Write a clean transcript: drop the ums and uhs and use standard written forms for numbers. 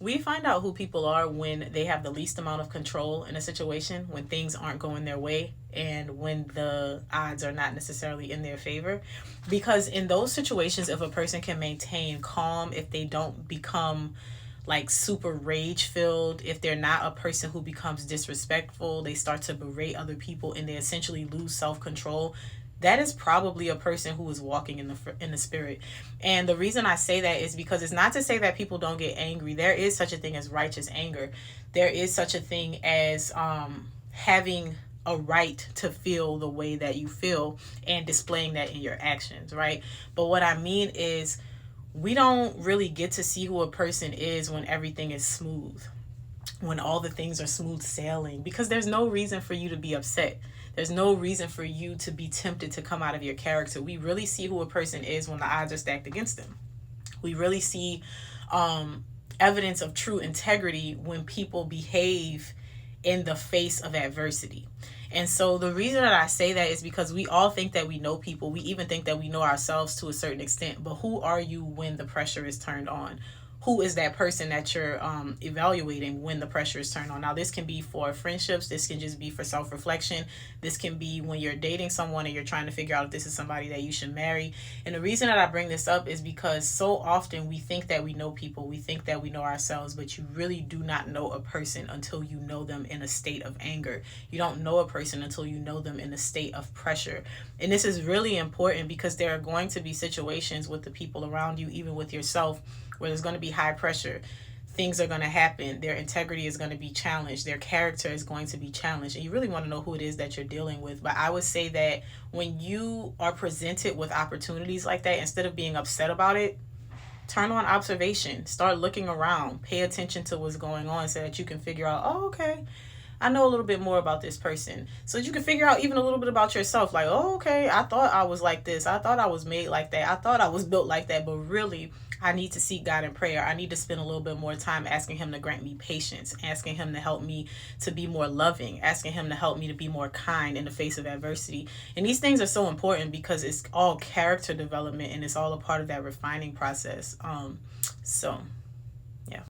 We find out who people are when they have the least amount of control in a situation, when things aren't going their way, and when the odds are not necessarily in their favor. Because in those situations, if a person can maintain calm, if they don't become like super rage filled, if they're not a person who becomes disrespectful, they start to berate other people and they essentially lose self control, that is probably a person who is walking in the spirit. And the reason I say that is because it's not to say that people don't get angry. There is such a thing as righteous anger. There is such a thing as having a right to feel the way that you feel and displaying that in your actions, right? But what I mean is, we don't really get to see who a person is when everything is smooth, when all the things are smooth sailing, because there's no reason for you to be upset. There's no reason for you to be tempted to come out of your character. We really see who a person is when the odds are stacked against them. We really see evidence of true integrity when people behave in the face of adversity. And so the reason that I say that is because we all think that we know people. We even think that we know ourselves to a certain extent. But who are you when the pressure is turned on? Who is that person that you're evaluating when the pressure is turned on? Now, this can be for friendships. This can just be for self-reflection. This can be when you're dating someone and you're trying to figure out if this is somebody that you should marry. And the reason that I bring this up is because so often we think that we know people. We think that we know ourselves, but you really do not know a person until you know them in a state of anger. You don't know a person until you know them in a state of pressure. And this is really important because there are going to be situations with the people around you, even with yourself, where there's going to be high pressure. Things are going to happen. Their integrity is going to be challenged. Their character is going to be challenged. And you really want to know who it is that you're dealing with. But I would say that when you are presented with opportunities like that, instead of being upset about it, turn on observation. Start looking around. Pay attention to what's going on so that you can figure out, oh, okay, I know a little bit more about this person. So that you can figure out even a little bit about yourself. Like, oh, okay, I thought I was like this. I thought I was made like that. I thought I was built like that. But really, I need to seek God in prayer. I need to spend a little bit more time asking Him to grant me patience, asking Him to help me to be more loving, asking Him to help me to be more kind in the face of adversity. And these things are so important because it's all character development and it's all a part of that refining process. So